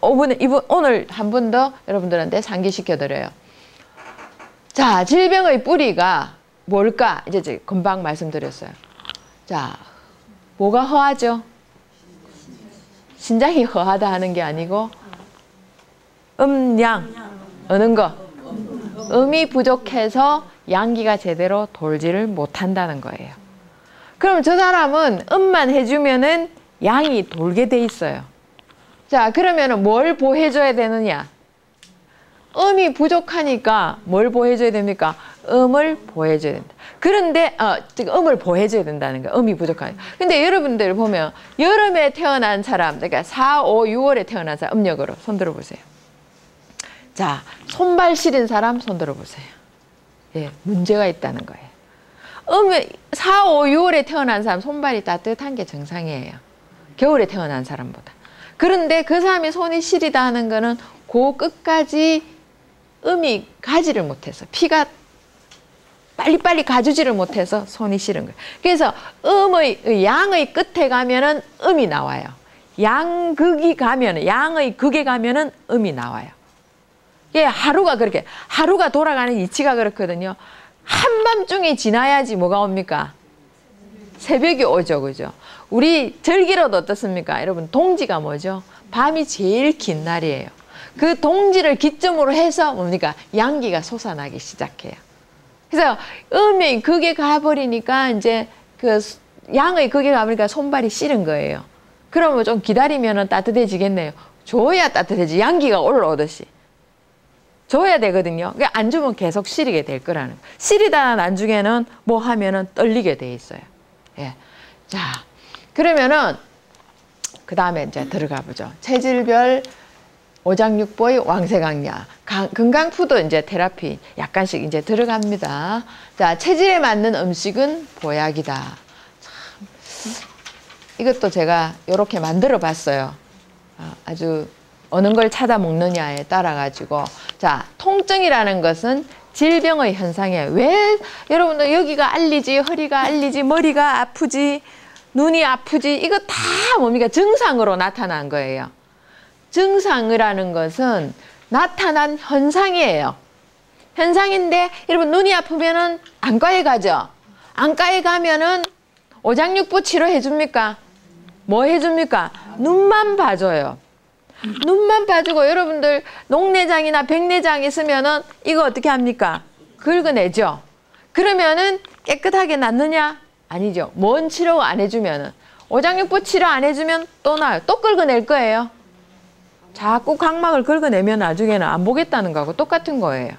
오늘 한 번 더 여러분들한테 상기시켜 드려요. 자, 질병의 뿌리가 뭘까? 이제 금방 말씀드렸어요. 자, 뭐가 허하죠? 신장이 허하다 하는 게 아니고 양, 어는 거. 음이 부족해서 양기가 제대로 돌지를 못한다는 거예요. 그럼 저 사람은 음만 해주면은 양이 돌게 돼 있어요. 자, 그러면은 뭘 보해줘야 되느냐? 음이 부족하니까 뭘 보해줘야 됩니까? 음을 보해줘야 된다. 그런데 음을 보해줘야 된다는 거예요. 음이 부족하니까. 근데 여러분들 보면 여름에 태어난 사람, 그러니까 4, 5, 6월에 태어난 사람 음력으로 손 들어보세요. 자, 손발 시린 사람 손 들어보세요. 예, 문제가 있다는 거예요. 4, 5, 6월에 태어난 사람 손발이 따뜻한 게 정상이에요. 겨울에 태어난 사람보다. 그런데 그 사람이 손이 시리다 하는 거는 그 끝까지 음이 가지를 못해서 피가 빨리빨리 가주지를 못해서 손이 시린 거예요. 그래서 양의 끝에 가면은 음이 나와요. 양극이 가면은, 양의 극에 가면은 음이 나와요. 예, 하루가 돌아가는 이치가 그렇거든요. 한밤중이 지나야지 뭐가 옵니까? 새벽이 오죠, 그죠? 우리 절기로도 어떻습니까? 여러분, 동지가 뭐죠? 밤이 제일 긴 날이에요. 그 동지를 기점으로 해서 뭡니까? 양기가 솟아나기 시작해요. 그래서 음이 극에 가버리니까 이제 양의 극에 가버리니까 손발이 시린 거예요. 그러면 좀 기다리면 따뜻해지겠네요. 줘야 따뜻해지. 양기가 올라오듯이. 줘야 되거든요. 안 주면 계속 시리게 될 거라는. 시리다 나중에는 뭐 하면은 떨리게 돼 있어요. 예. 자, 그러면은 그 다음에 이제 들어가 보죠. 체질별 오장육부의 왕세강약, 건강푸드 이제 테라피 약간씩 이제 들어갑니다. 자, 체질에 맞는 음식은 보약이다. 참, 이것도 제가 이렇게 만들어 봤어요. 아주 어느 걸 찾아 먹느냐에 따라 가지고. 자, 통증이라는 것은 질병의 현상이에요. 왜 여러분들 여기가 알리지, 허리가 알리지, 머리가 아프지, 눈이 아프지, 이거 다 뭡니까? 증상으로 나타난 거예요. 증상이라는 것은 나타난 현상이에요. 현상인데 여러분 눈이 아프면은 안과에 가죠. 안과에 가면은 오장육부 치료해 줍니까? 뭐 해줍니까? 눈만 봐줘요. 눈만 봐주고 여러분들 녹내장이나 백내장 있으면은 이거 어떻게 합니까? 긁어내죠. 그러면은 깨끗하게 낫느냐? 아니죠. 뭔 치료 안 해주면은 오장육부 치료 안 해주면 또 나요. 또 긁어낼 거예요. 자꾸 각막을 긁어내면 나중에는 안 보겠다는 거하고 똑같은 거예요.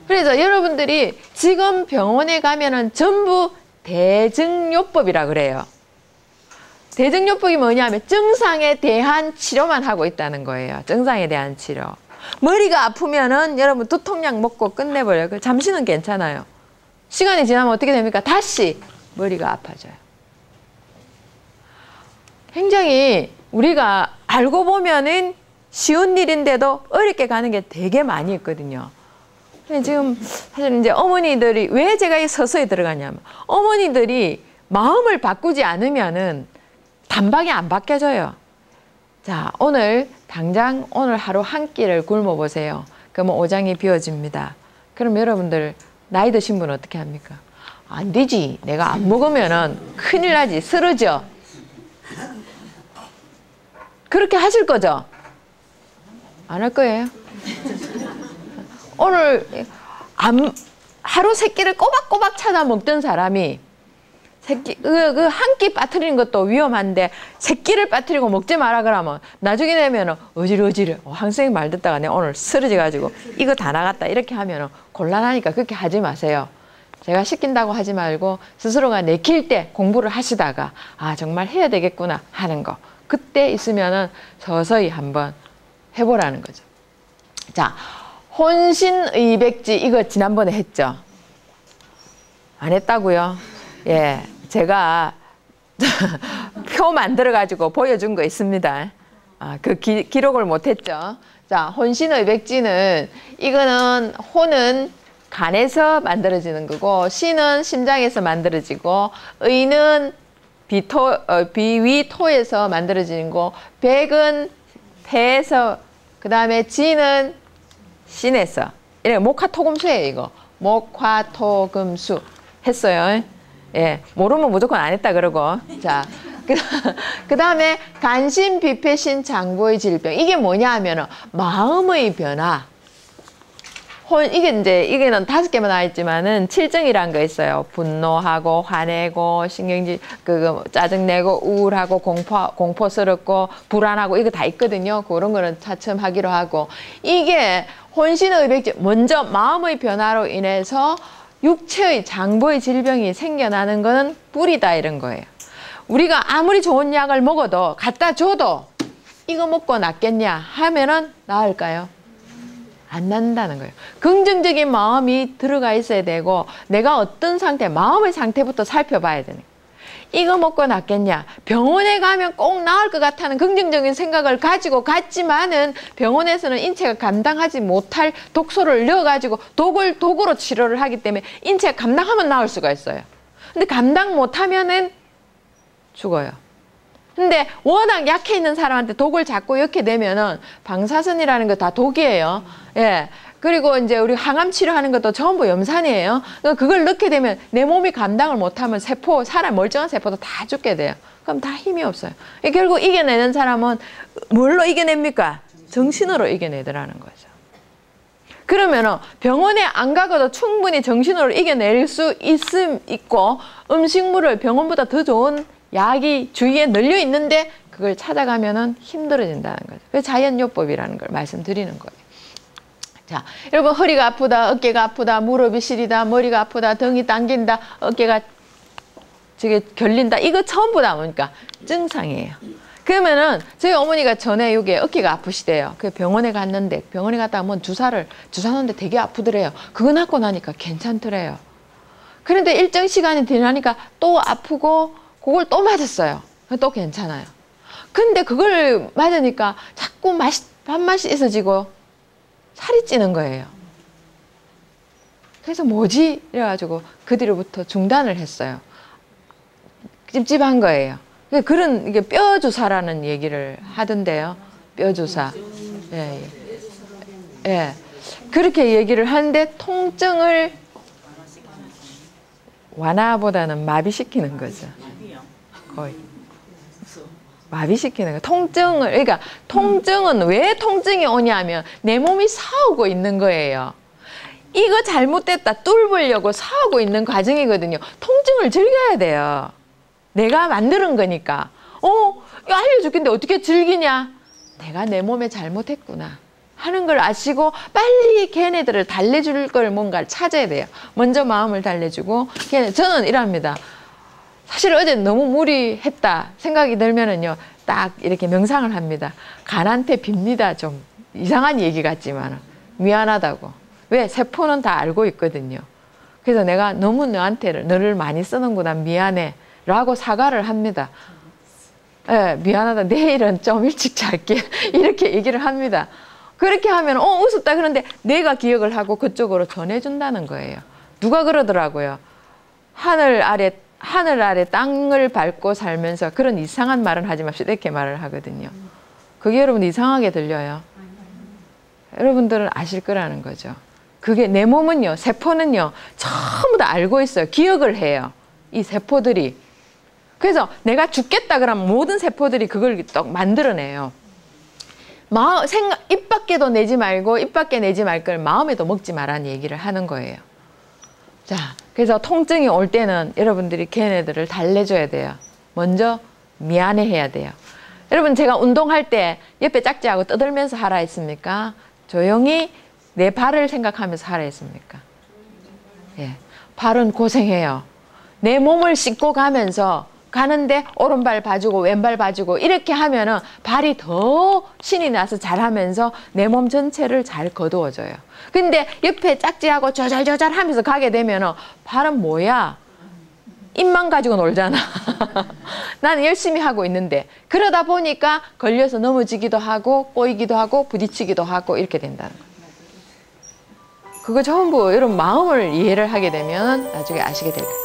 그래서 여러분들이 지금 병원에 가면은 전부 대증요법이라 그래요. 대증요법이 뭐냐면 증상에 대한 치료만 하고 있다는 거예요. 증상에 대한 치료. 머리가 아프면은 여러분 두통약 먹고 끝내버려요. 잠시는 괜찮아요. 시간이 지나면 어떻게 됩니까? 다시 머리가 아파져요. 굉장히 우리가 알고 보면은 쉬운 일인데도 어렵게 가는 게 되게 많이 있거든요. 지금 사실 이제 어머니들이 왜 제가 서서히 들어가냐면 어머니들이 마음을 바꾸지 않으면은 단박에 안 바뀌어져요. 자, 당장 오늘 하루 한 끼를 굶어 보세요. 그러면 오장이 비워집니다. 그럼 여러분들 나이 드신 분은 어떻게 합니까? 안 되지. 내가 안 먹으면은 큰일 나지. 쓰러져. 그렇게 하실 거죠? 안 할 거예요? 오늘 하루 세 끼를 꼬박꼬박 찾아 먹던 사람이 한 끼 빠뜨리는 것도 위험한데 세 끼를 빠뜨리고 먹지 마라 그러면 나중에 되면 어지러지를 선생님 말 듣다가 내가 오늘 쓰러져가지고 이거 다 나갔다 이렇게 하면 곤란하니까 그렇게 하지 마세요. 제가 시킨다고 하지 말고 스스로가 내킬 때 공부를 하시다가 정말 해야 되겠구나 하는 거 그때 있으면은 서서히 한번 해보라는 거죠. 자, 혼신의백지 이거 지난번에 했죠? 안 했다고요? 예, 제가 표 만들어가지고 보여준 거 있습니다. 그 기록을 못했죠. 자, 혼신의백지는 이거는 혼은 간에서 만들어지는 거고 신은 심장에서 만들어지고 의는 비위토에서 만들어지는 거 백은 폐에서 그 다음에 지는 신에서 이래 목화토금수예요. 이거 목화토금수 했어요. 예, 모르면 무조건 안 했다 그러고. 자, 그 다음에 간신, 비폐신, 장부의 질병. 이게 뭐냐 하면은 마음의 변화. 이게는 5개만 나와 있지만은 7증이라는 거 있어요. 분노하고, 화내고, 신경질, 짜증내고, 우울하고, 공포스럽고, 불안하고, 이거 다 있거든요. 그런 거는 차츰 하기로 하고. 이게 혼신의백질, 먼저 마음의 변화로 인해서 육체의 장부의 질병이 생겨나는 거는 뿌리다, 이런 거예요. 우리가 아무리 좋은 약을 먹어도, 갖다 줘도, 이거 먹고 낫겠냐 하면은 나을까요? 안 낫는다는 거예요. 긍정적인 마음이 들어가 있어야 되고, 내가 어떤 상태, 마음의 상태부터 살펴봐야 되는 거예요. 이거 먹고 낫겠냐? 병원에 가면 꼭 나을 것 같다는 긍정적인 생각을 가지고 갔지만은 병원에서는 인체가 감당하지 못할 독소를 넣어가지고 독으로 치료를 하기 때문에 인체가 감당하면 나을 수가 있어요. 근데 감당 못하면은 죽어요. 근데 워낙 약해 있는 사람한테 독을 자꾸 이렇게 내면은 방사선이라는 거 다 독이에요. 예. 그리고 이제 우리 항암 치료하는 것도 전부 염산이에요. 그러니까 그걸 넣게 되면 내 몸이 감당을 못하면 사람 멀쩡한 세포도 다 죽게 돼요. 그럼 다 힘이 없어요. 결국 이겨내는 사람은 뭘로 이겨냅니까? 정신으로 이겨내더라는 거죠. 그러면은 병원에 안 가고도 충분히 정신으로 이겨낼 수 있고 음식물을 병원보다 더 좋은 약이 주위에 널려 있는데 그걸 찾아가면은 힘들어진다는 거죠. 그래서 자연요법이라는 걸 말씀드리는 거예요. 자, 여러분 허리가 아프다, 어깨가 아프다, 무릎이 시리다, 머리가 아프다, 등이 당긴다, 어깨가 결린다. 이거 전부 다 뭡니까? 증상이에요. 그러면은 저희 어머니가 전에 여기 어깨가 아프시대요. 그 병원에 갔는데 병원에 갔다가 뭐 주사 놓는데 되게 아프더래요. 그거 낫고 나니까 괜찮더래요. 그런데 일정 시간이 지나니까 또 아프고 그걸 또 맞았어요. 또 괜찮아요. 근데 그걸 맞으니까 자꾸 밥맛이 있어지고 살이 찌는 거예요. 그래서 뭐지? 이래가지고 그 뒤로부터 중단을 했어요. 찝찝한 거예요. 이게 뼈 주사라는 얘기를 하던데요. 뼈 주사. 예, 예. 예. 그렇게 얘기를 하는데 통증을 완화보다는 마비시키는 거죠. 거의. 마비시키는 거예요. 그러니까 통증은 왜 통증이 오냐면 내 몸이 싸우고 있는 거예요. 이거 잘못됐다 뚫으려고 싸우고 있는 과정이거든요. 통증을 즐겨야 돼요. 내가 만드는 거니까. 알려줄겠는데 어떻게 즐기냐? 내가 내 몸에 잘못했구나 하는 걸 아시고 빨리 걔네들을 달래줄 걸 뭔가를 찾아야 돼요. 먼저 마음을 달래주고 저는 이랍니다. 사실 어제 너무 무리했다 생각이 들면은요, 딱 이렇게 명상을 합니다. 간한테 빕니다. 좀 이상한 얘기 같지만 미안하다고. 왜? 세포는 다 알고 있거든요. 그래서 내가 너무 너를 많이 쓰는구나, 미안해 라고 사과를 합니다. 예, 미안하다, 내일은 좀 일찍 잘게 이렇게 얘기를 합니다. 그렇게 하면 우습다 그런데 내가 기억을 하고 그쪽으로 전해준다는 거예요. 누가 그러더라고요. 하늘 아래 땅을 밟고 살면서 그런 이상한 말은 하지 맙시다 이렇게 말을 하거든요. 그게 여러분 이상하게 들려요. 여러분들은 아실 거라는 거죠. 그게 내 몸은요, 세포는요, 전부 다 알고 있어요. 기억을 해요. 이 세포들이. 그래서 내가 죽겠다 그러면 모든 세포들이 그걸 또 만들어내요. 입 밖에도 내지 말고 입 밖에 내지 말 걸 마음에도 먹지 말라는 얘기를 하는 거예요. 자, 그래서 통증이 올 때는 여러분들이 걔네들을 달래줘야 돼요. 먼저 미안해 해야 돼요. 여러분 제가 운동할 때 옆에 짝지하고 떠들면서 하라 했습니까? 조용히 내 발을 생각하면서 하라 했습니까? 예, 발은 고생해요. 내 몸을 씻고 가는데 오른발 봐주고 왼발 봐주고 이렇게 하면은 발이 더 신이 나서 잘하면서 내 몸 전체를 잘 거두어줘요. 근데 옆에 짝지하고 조잘조잘 하면서 가게 되면은 발은 뭐야? 입만 가지고 놀잖아. 나는 열심히 하고 있는데 그러다 보니까 걸려서 넘어지기도 하고 꼬이기도 하고 부딪히기도 하고 이렇게 된다는 거예요. 그거 전부 여러분 마음을 이해를 하게 되면 나중에 아시게 될 거예요.